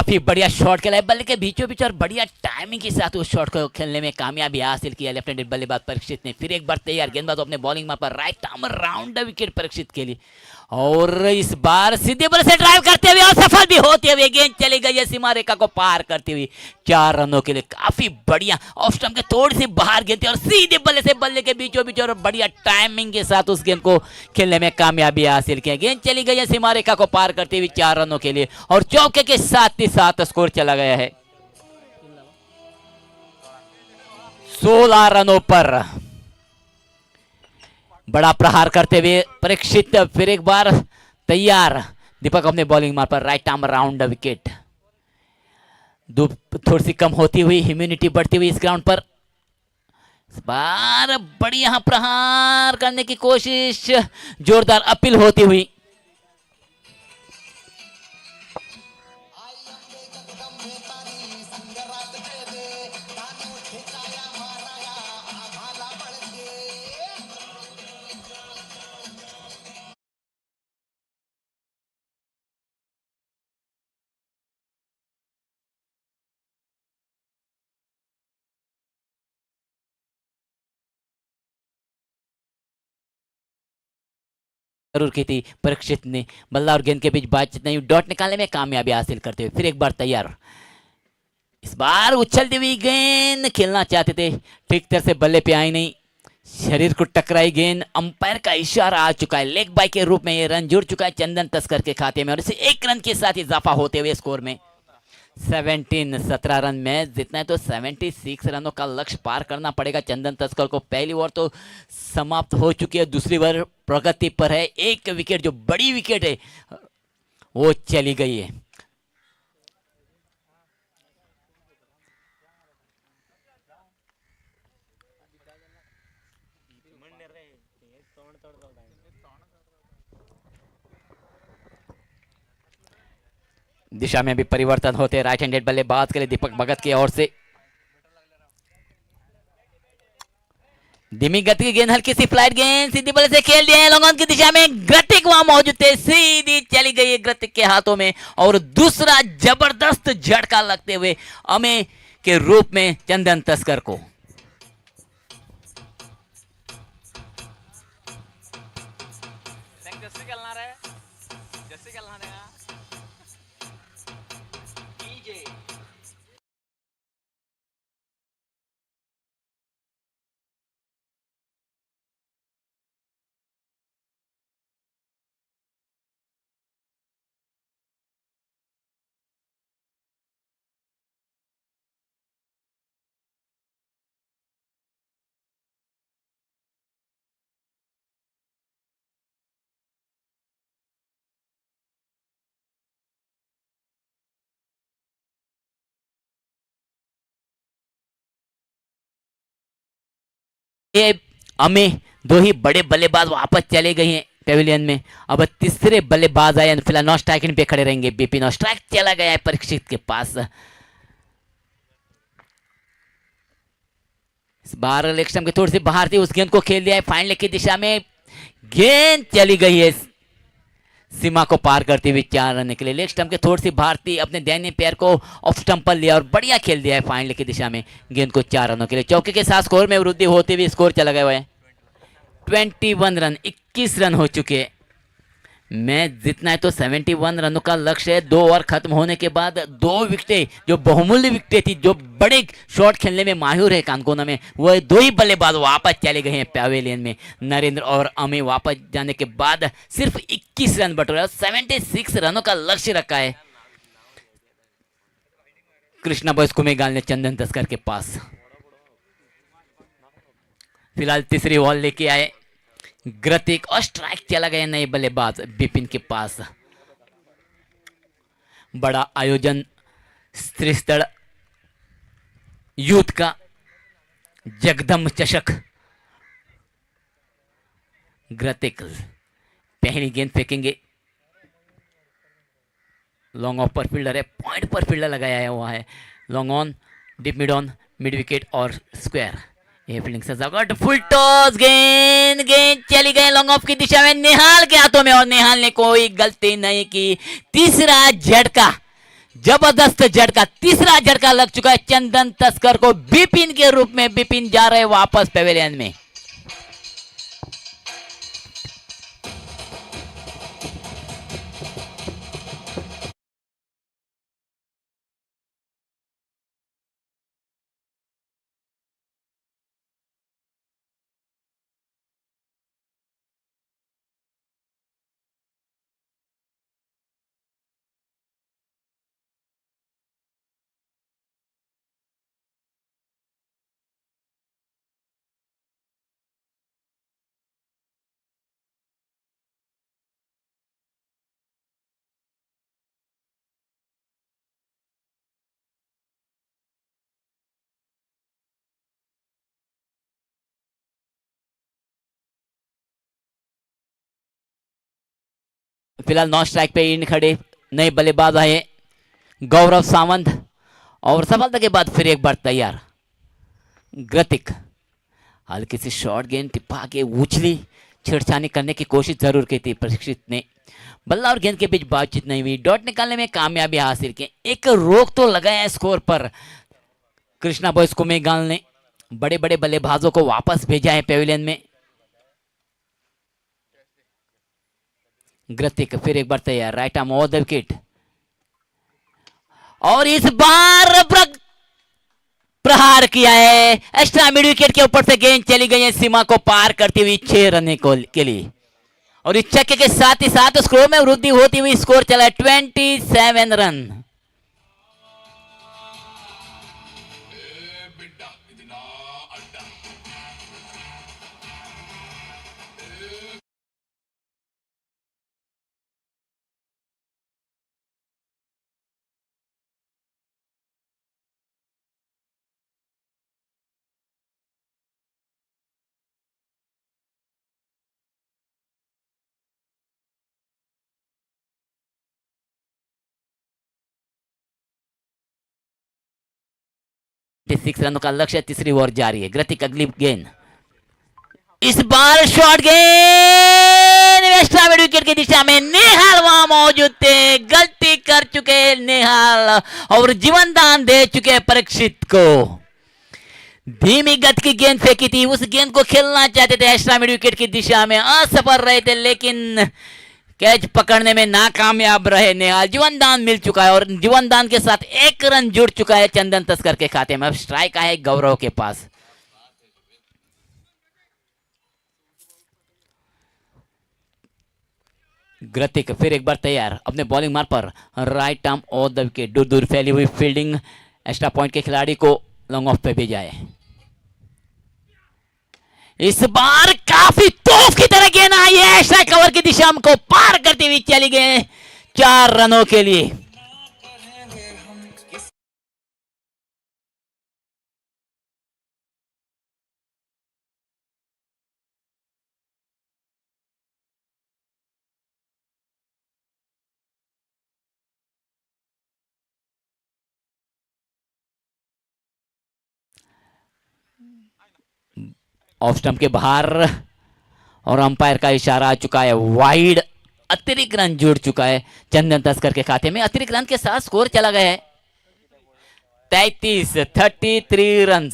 काफी बढ़िया शॉट खेला है बल्ले के बीचों बीच और बढ़िया टाइमिंग के साथ उस शॉट को खेलने में कामयाबी हासिल किया लेफ्ट हैंडेड बल्लेबाज परीक्षित ने। फिर एक बार तैयार गेंदबाज अपने बॉलिंग मार पर right arm round the wicket Parikshit के लिए और इस बार सीधे बल्ले से ड्राइव करते हुए और सफल भी होते हुए गेंद चली गई है सीमा रेखा को पार करती हुई 4 रनों के लिए। काफी बढ़िया ऑफ स्टंप के थोड़ी सी बाहर गेंद थी और सीधे बल्ले से बल्ले के बीचों बीच और बढ़िया टाइमिंग के साथ उस गेंद को खेलने में कामयाबी हासिल किया। गेंद चली गई है सीमा रेखा को पार करती हुई 4 रनों के लिए और चौके के साथ ही साथ स्कोर चला गया है 16 रनों पर। बड़ा प्रहार करते हुए परीक्षित फिर एक बार तैयार दीपक अपने बॉलिंग मार पर right arm round the wicket. धूप थोड़ी सी कम होती हुई ह्यूमिडिटी बढ़ती हुई इस ग्राउंड पर इस बार बढ़िया प्रहार करने की कोशिश जोरदार अपील होती हुई जरूर की थी परीक्षित ने। बल्ला और गेंद के बीच बातचीत नहीं, डॉट निकालने में कामयाबी हासिल करते हुए फिर एक बार तैयार। इस बार उछलती हुई गेंद खेलना चाहते थे, ठीक तरह से बल्ले पे आई नहीं, शरीर को टकराई गेंद। अंपायर का इशारा आ चुका है, लेग बाय के रूप में ये रन जुड़ चुका है चंदन तस्कर के खाते में और इसे 1 रन के साथ इजाफा होते हुए स्कोर में 17 रन में जितना है तो 76 रनों का लक्ष्य पार करना पड़ेगा चंदन तस्कर को। पहली ओवर तो समाप्त हो चुकी है, दूसरी ओवर प्रगति पर है। 1 विकेट जो बड़ी विकेट है वो चली गई है। दिशा में भी परिवर्तन होते हैं राइट हैंडेड बल्लेबाज के लिए दीपक भगत की ओर से। धीमी गति की गेंद, हल्की सी फ्लाइट गेंद सीधी बल्ले से खेल दिया है लॉन्ग ऑन की दिशा में। ग्रतिक वहां मौजूद थे, सीधी चली गई है ग्रतिक के हाथों में और दूसरा जबरदस्त झटका लगते हुए अमे के रूप में चंदन तस्कर को। ये अमे दो ही बड़े बल्लेबाज वापस चले गए हैं पेविलियन में। अब तीसरे बल्लेबाज आए, फिलहाल नॉन स्ट्राइकिंग पे खड़े रहेंगे बिपिन। स्ट्राइक चला गया है परीक्षित के पास। इस बार लेग स्टंप के थोड़ी सी बाहर थी, उस गेंद को खेल दिया है फाइन लेग की दिशा में। गेंद चली गई है सीमा को पार करते हुए 4 रन के लिए। लेग स्टंप के थोड़ी सी बाहर थी, अपने दाहिने पैर को ऑफ स्टंप पर लिया और बढ़िया खेल दिया है फाइन लेग की दिशा में गेंद को 4 रनों के लिए। चौके के साथ स्कोर में वृद्धि होते हुए स्कोर चला गया है 21 रन। 21 रन हो चुके। मैच जितना है तो 71 रनों का लक्ष्य है। 2 ओवर खत्म होने के बाद 2 विकेटें जो बहुमूल्य विकेटें थी, जो बड़े शॉट खेलने में माहिर है कानकोना में, वो 2 ही बल्लेबाज वापस चले गए हैं पेविलियन में। नरेंद्र और अमी वापस जाने के बाद सिर्फ 21 रन बटोरा। 76 रनों का लक्ष्य रखा है कृष्णा बॉयज कुमेगाल ने चंदन तस्कर के पास। फिलहाल तीसरी बॉल लेके आए ग्रतिक और स्ट्राइक चला गया नए बल्लेबाज बिपिन के पास। बड़ा आयोजन त्रिस्तड़ यूथ का जगदम्ब चषक। ग्रतिक पहली गेंद फेंकेंगे, लॉन्ग ऑफ पर फील्डर है, पॉइंट पर फील्डर लगाया हुआ है। Long on, deep mid on, mid wicket और स्क्वायर। ये फील्डिंग से जबरदस्त फुल टॉस, गेंद चली गई लॉन्ग ऑफ की दिशा में निहाल के हाथों में और निहाल ने कोई गलती नहीं की। तीसरा झटका जबरदस्त झटका, तीसरा झटका लग चुका है चंदन तस्कर को बिपिन के रूप में। बिपिन जा रहे वापस पेवेलियन में। फिलहाल नॉन स्ट्राइक पे इन खड़े नए बल्लेबाज आए गौरव सावंत, और सफलता के बाद फिर एक बार तैयार ग्रतिक। हल्की सी शॉर्ट गेंद टिपा के उछली, छेड़छानी करने की कोशिश जरूर की थी प्रशिक्षित ने। बल्ला और गेंद के बीच बातचीत नहीं हुई, डॉट निकालने में कामयाबी हासिल की। एक रोक तो लगाया स्कोर पर कृष्णा बॉयज को मेघाल ने। बड़े बड़े बल्लेबाजों को वापस भेजा है पेविलियन में। ग्रतिक फिर एक बार तैयार, right arm over the wicket, और इस बार प्रहार किया है। एक्स्ट्रा मिड विकेट के ऊपर से गेंद चली गई है सीमा को पार करती हुई 6 रन के लिए, और इस छक्के के साथ ही साथ स्कोर में वृद्धि होती हुई स्कोर चला है 27 रन। सिक्स रनों का लक्ष्य तीसरी ओवर जारी है। ग्रतिक अगली गेंद, इस बार शॉर्ट गेंद एक्स्ट्रा मिड विकेट की दिशा में। नेहाल वहां मौजूद थे, गलती कर चुके नेहाल और जीवन दान दे चुके परीक्षित को। धीमी गति की गेंद फेंकी थी, उस गेंद को खेलना चाहते थे एक्स्ट्रा मिड विकेट की दिशा में, असफल रहे थे, लेकिन कैच पकड़ने में नाकामयाब रहे नेहाल। जीवनदान मिल चुका है और जीवनदान के साथ 1 रन जुड़ चुका है चंदन तस्कर के खाते में। अब स्ट्राइक है गौरव के पास। ग्रतिक फिर एक बार तैयार, अपने बॉलिंग मार्ग पर right arm over the wicket. दूर दूर फैली हुई फील्डिंग, एक्स्ट्रा पॉइंट के खिलाड़ी को लॉन्ग ऑफ पे भेजा है। इस बार काफी तोफ की तरह गेंद आई है, एक्स्ट्रा कवर की दिशा को पार करती हुई चली गए 4 रनों के लिए। ऑफ स्टंप के बाहर, और अंपायर का इशारा आ चुका है वाइड। अतिरिक्त रन जुड़ चुका है चंदन तस्कर के खाते में। अतिरिक्त रन के साथ स्कोर चला गया है 33 रन।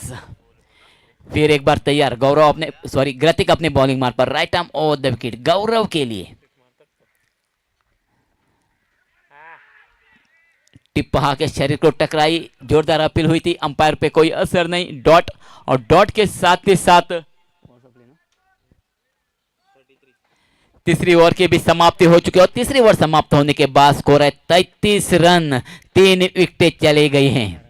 फिर एक बार तैयार गौरव अपने ग्रतिक अपने बॉलिंग मार्ग पर right arm over the wicket Gaurav के लिए। टिप बहा के शरीर को टकराई, जोरदार अपील हुई थी, अंपायर पे कोई असर नहीं। डॉट, और डॉट के साथ ही साथ तीसरी ओवर की भी समाप्ति हो चुकी है, और तीसरी ओवर समाप्त होने के बाद स्कोर है 33 रन। 3 विकेटें चली गई हैं।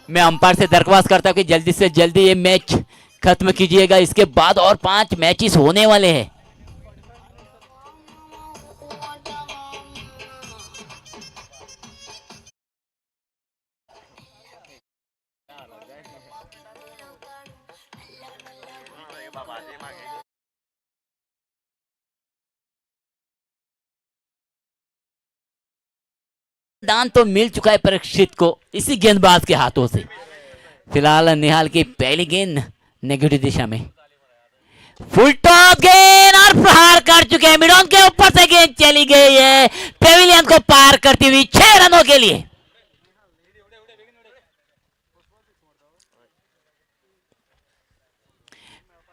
मैं अंपायर से दरख्वास्त करता हूं कि जल्दी से जल्दी ये मैच खत्म कीजिएगा, इसके बाद और 5 मैचेस होने वाले हैं। दान तो मिल चुका है परीक्षित को इसी गेंदबाज के हाथों से। फिलहाल निहाल की पहली गेंद नेगेटिव दिशा में, फुल टॉस गेंद और प्रहार कर चुके हैं मिडॉन के ऊपर से, गेंद चली गई है पेविलियन को पार करती हुई 6 रनों के लिए।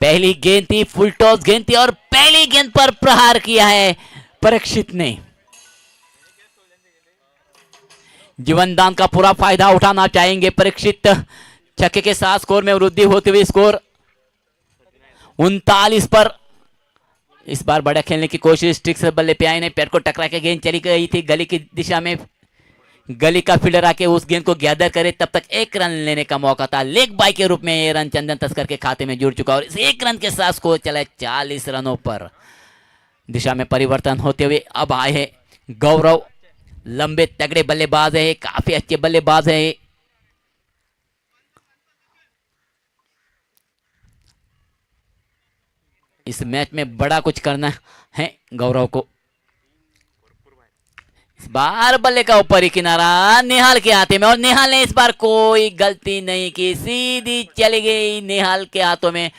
पहली गेंद थी, फुल टॉस गेंद थी और पहली गेंद पर प्रहार किया है परीक्षित ने। जीवन दान का पूरा फायदा उठाना चाहेंगे परीक्षित। छक्के के साथ स्कोर में वृद्धि होती हुई स्कोर 39 पर। इस बार बड़ा खेलने की कोशिश, स्टिक से बल्ले पे आई नहीं, पैर को टकरा के गेंद चली गई थी गली की दिशा में। गली का फील्डर आके उस गेंद को गैदर करे तब तक 1 रन लेने का मौका था। लेग बाय के रूप में ये रन चंदन तस्कर के खाते में जुड़ चुका और इस 1 रन के साथ स्कोर चला 40 रनों पर। दिशा में परिवर्तन होते हुए अब आए हैं गौरव, लंबे तगड़े बल्लेबाज है, काफी अच्छे बल्लेबाज है। इस मैच में बड़ा कुछ करना है गौरव को। इस बार बल्ले का ऊपर ही किनारा निहाल के हाथे में और निहाल ने इस बार कोई गलती नहीं की, सीधी चली गई निहाल के हाथों में।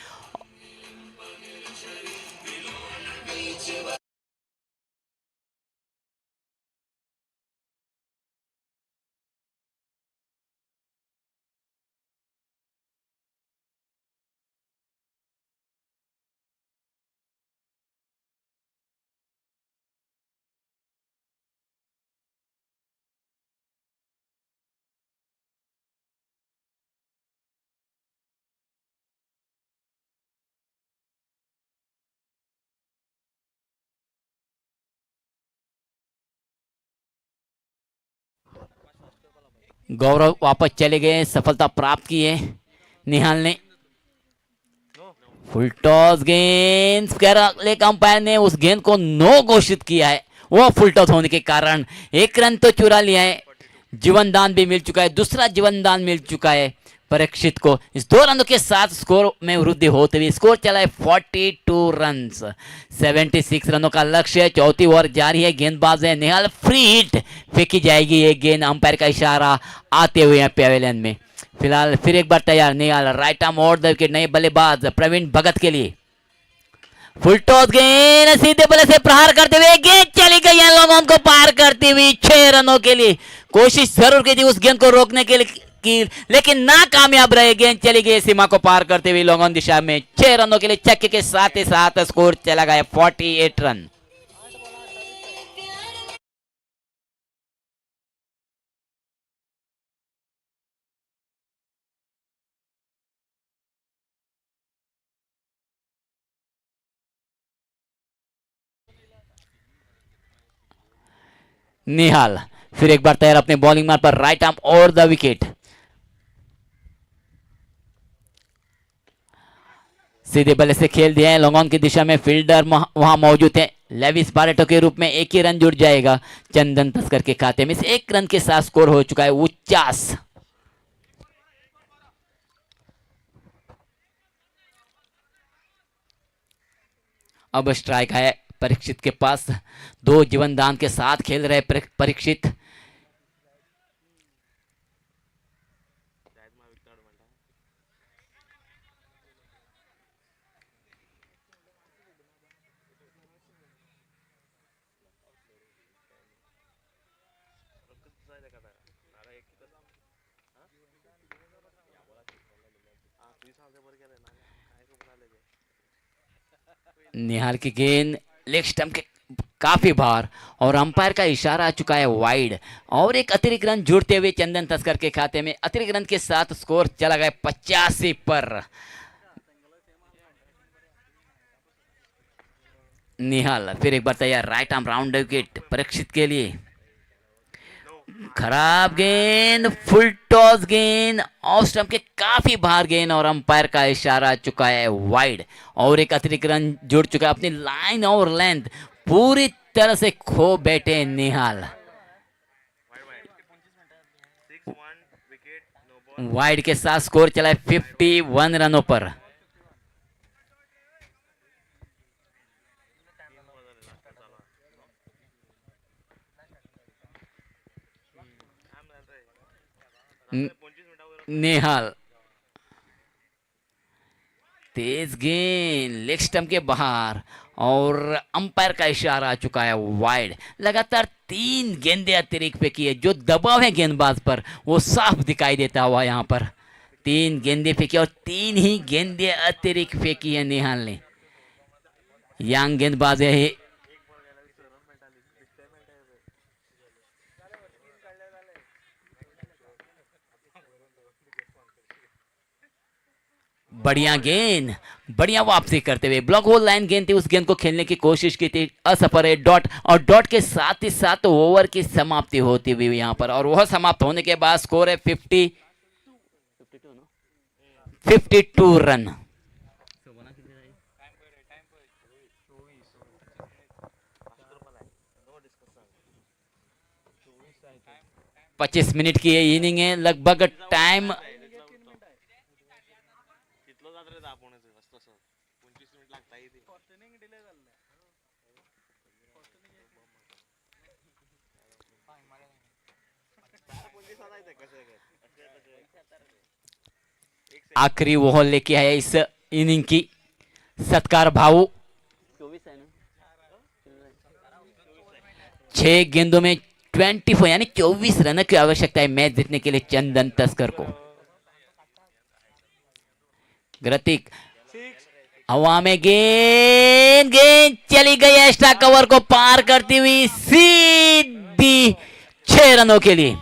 गौरव वापस चले गए, सफलता प्राप्त की है निहाल ने। फुल टॉस गेंद, लेग अंपायर ने उस गेंद को नो घोषित किया है। वो फुल टॉस होने के कारण 1 रन तो चुरा लिया है। जीवन दान भी मिल चुका है, दूसरा जीवन दान मिल चुका है परीक्षित को। इस 2 रनों के साथ स्कोर में वृद्धि होते हुए स्कोर चला है 42 रन। 76 रनों का लक्ष्य है। चौथी ओवर जारी है, गेंदबाज है निहाल, फ्री हिट फेंकी जाएगी ये गेंद, अंपायर का इशारा आते हुए पेविलियन में। फिलहाल फिर एक बार तैयार Nihal, right arm over the wicket, नए बल्लेबाज प्रवीण भगत के लिए। फुल टॉस गेंद, सीधे बल्ले से प्रहार करते हुए गेंद चली गई है लोगों को पार करती हुई 6 रनों के लिए। कोशिश जरूर की थी उस गेंद को रोकने के लिए की, लेकिन नाकामयाब रहे। गेंद चली गई सीमा को पार करते हुए लोगों दिशा में 6 रनों के लिए। छक्के के साथ ही साथ स्कोर चला गया 48 रन। निहाल फिर एक बार तैयार अपने बॉलिंग मार्ग पर, राइट आर्म और द विकेट। सीधे बल्ले से खेल दिया है लोगों की दिशा में, फील्डर वहां मौजूद है। लेविस बारेटो के रूप में 1 ही रन जुड़ जाएगा चंदन तस्कर के खाते में। इस 1 रन के साथ स्कोर हो चुका है 49। अब स्ट्राइक है परीक्षित के पास, 2 जीवन दान के साथ खेल रहे परीक्षित। निहाल की गेंद लेग स्टंप के काफी बाहर और अंपायर का इशारा आ चुका है वाइड, और एक अतिरिक्त रन जुड़ते हुए चंदन तस्कर के खाते में। अतिरिक्त रन के साथ स्कोर चला गया 85 पर। निहाल फिर एक बार तैयार, right arm round wicket Parikshit के लिए। खराब गेंद, फुल टॉस गेंद, ऑफ स्टंप के काफी बाहर गेंद और अंपायर का इशारा आ चुका है वाइड, और एक अतिरिक्त रन जुड़ चुका है। अपनी लाइन और लेंथ पूरी तरह से खो बैठे निहाल। वाइड के साथ स्कोर चला है 51 रनों पर। नेहाल, तेज गेंद लेग स्टंप के बाहर और अंपायर का इशारा आ चुका है वाइड। लगातार 3 गेंदें अतिरिक्त फेंकी है, जो दबाव है गेंदबाज पर वो साफ दिखाई देता हुआ यहाँ पर। 3 गेंदें फेंकी और 3 ही गेंदें अतिरिक्त फेंकी है नेहाल ने। यंग गेंदबाज है, बढ़िया गेंद, बढ़िया वापसी करते हुए ब्लॉक होल लाइन गेंद थी, उस गेंद को खेलने की कोशिश की थी, असफल है। डॉट, और डॉट के साथ ही साथ ओवर की समाप्ति होती हुई यहाँ पर, और वह समाप्त होने के बाद स्कोर है 52 रन। 25 मिनट की ये इनिंग है लगभग। टाइम आखिरी ओवर लेके आया इस इनिंग की सत्कार भाऊ। 6 गेंदों में 24 यानी 24 रन की आवश्यकता है मैच जीतने के लिए चंदन तस्कर को। ग्रतिक हवा में गेंद, गेंद चली गई एक्स्ट्रा कवर को पार करती हुई सीधी 6 रनों के लिए।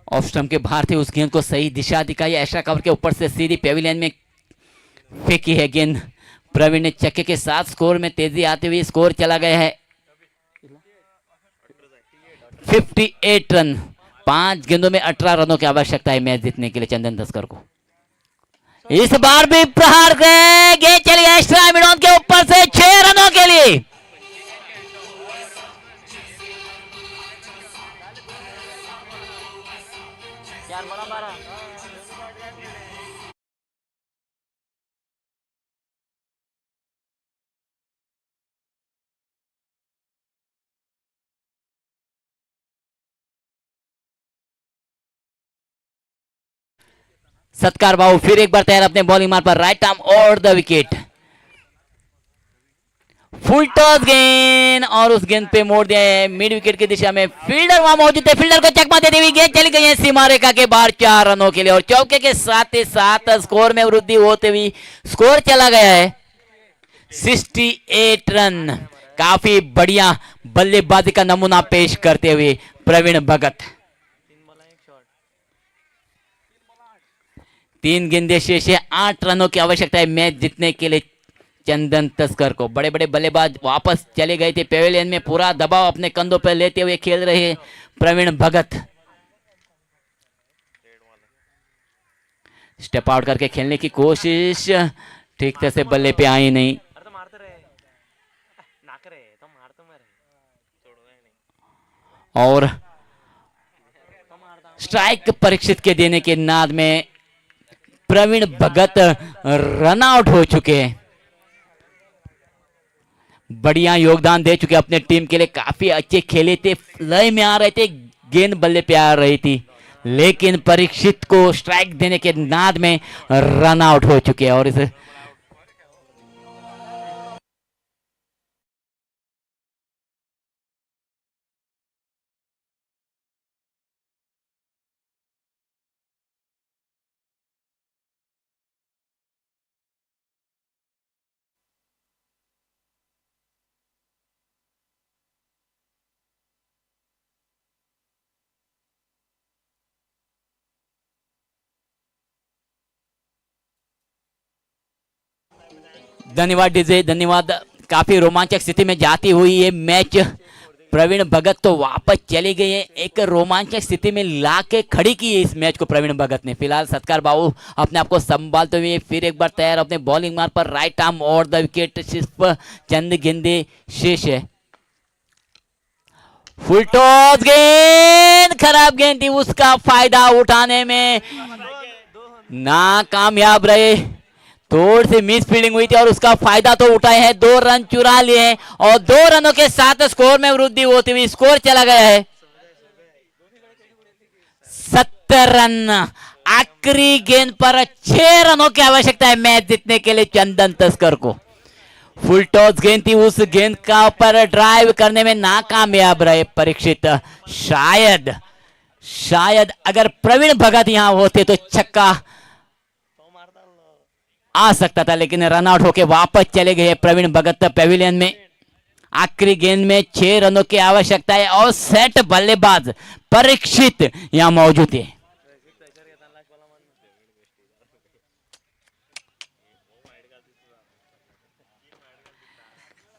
ऑफ स्टंप के बाहर थे, उस गेंद को सही दिशा दिखाई, एक्स्ट्रा कवर के ऊपर से सीधी पेविलियन में फेंकी है गेंद। प्रवीण ने चक्के के साथ स्कोर में तेजी आते हुए स्कोर चला गया है 58 रन। 5 गेंदों में 18 रनों की आवश्यकता है मैच जीतने के लिए चंदन तस्कर को। इस बार भी प्रहार गेंद चली एक्स्ट्रा मिडॉन के ऊपर से 6 रनों के लिए। सत्कार बाबू फिर एक बार तैयार अपने बॉलिंग मार पर, राइट आर्म और द विकेट। फुल टॉस गेंद और उस गेंद पे मोड़ दिया है मिड विकेट की दिशा में। फील्डर वहां मौजूद है, फील्डर को चकमा देती हुई गेंद चली गई है सीमा रेखा के बाहर 4 रनों के लिए, और चौके के साथ ही साथ स्कोर में वृद्धि होते हुई स्कोर चला गया है 68 रन। काफी बढ़िया बल्लेबाजी का नमूना पेश करते हुए प्रवीण भगत। 3 गेंदें शेष है, 8 रनों की आवश्यकता है मैच जीतने के लिए चंदन तस्कर को। बड़े बड़े बल्लेबाज वापस चले गए थे पेविलियन में, पूरा दबाव अपने कंधों पर लेते हुए खेल रहे प्रवीण भगत। स्टेप आउट करके खेलने की कोशिश, ठीक तरह से बल्ले पे आई नहीं, और स्ट्राइक परीक्षित के देने के नाद में प्रवीण भगत रन आउट हो चुके हैं। बढ़िया योगदान दे चुके अपने टीम के लिए, काफी अच्छे खेले थे, लय में आ रहे थे, गेंद बल्ले पे आ रही थी, लेकिन परीक्षित को स्ट्राइक देने के नाद में रन आउट हो चुके हैं। और इस धन्यवाद डीजे, धन्यवाद। काफी रोमांचक स्थिति में जाती हुई ये मैच प्रवीण भगत तो वापस चली गई है, एक रोमांचक स्थिति में लाके खड़ी की है इस मैच को प्रवीण भगत ने। फिलहाल सत्कार बाबू अपने आप को संभालते हुए फिर एक बार तैयार अपने बॉलिंग मार पर, राइट आर्म और द विकेट, सिर्फ चंद गेंदे शेष है। फुल टॉस गेंद, खराब गेंद थी, उसका फायदा उठाने में नाकामयाब रहे। थोड़ी सी मिस फील्डिंग हुई थी और उसका फायदा तो उठाए हैं, 2 रन चुरा लिए हैं और 2 रनों के साथ स्कोर में वृद्धि होती हुई स्कोर चला गया है 70 रन। आखिरी गेंद पर 6 रनों की आवश्यकता है मैच जीतने के लिए चंदन तस्कर को। फुल टॉस गेंद थी, उस गेंद का पर ड्राइव करने में नाकामयाब रहे परीक्षित। शायद अगर प्रवीण भगत यहां होते तो छक्का आ सकता था, लेकिन रन आउट होकर वापस चले गए प्रवीण भगत पेविलियन में। आखिरी गेंद में 6 रनों की आवश्यकता है और सेट बल्लेबाज परीक्षित यहां मौजूद है।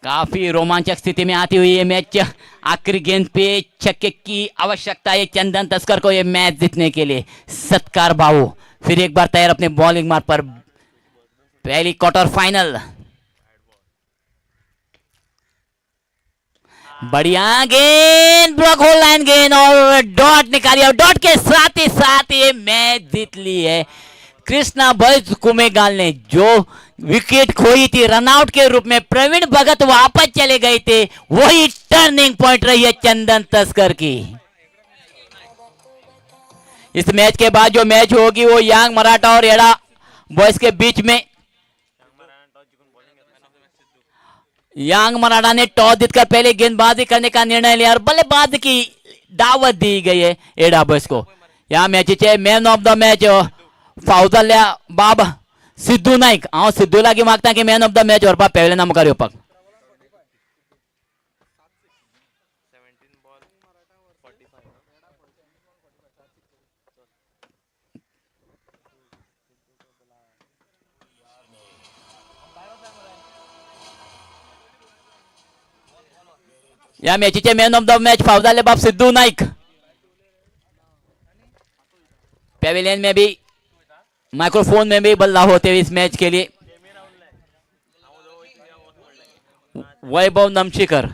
काफी रोमांचक स्थिति में आती हुई ये मैच। आखिरी गेंद पे छक्के की आवश्यकता है चंदन तस्कर को ये मैच जीतने के लिए। सत्कार बाबू फिर एक बार तैयार अपने बॉलिंग मार्ग पर। पहली क्वार्टर फाइनल, बढ़िया गेंद, ब्लॉक होल लाइन गेंद और डॉट निकाली और डॉट के साथ ही ये मैच जीत ली है कृष्णा भैज कुमेगाल ने। जो विकेट खोई थी रनआउट के रूप में प्रवीण भगत वापस चले गए थे, वही टर्निंग पॉइंट रही है चंदन तस्कर की। इस मैच के बाद जो मैच होगी वो यांग मराठा और एड़ा बॉयज के बीच में। यांग मराठा ने टॉस जीतकर पहले गेंदबाजी करने का निर्णय लिया और बल्लेबाजी की दावत दी गई है एड़ा बॉयज को। यहाँ match man of the match फाउजल्या बाब सिद्धू नाईक हांव सिद्धू लागी मागता की मॅन ऑफ द मॅच व्हरपाक पेवलेना मुखार येवपाक। या मॅचीचे मॅन ऑफ द मैच फाउजल्या बाब सिद्धू नाईक। पेविलियन में भी माइक्रोफोन में भी बल्ला होते हुए इस मैच के लिए वैभव नमशीकर।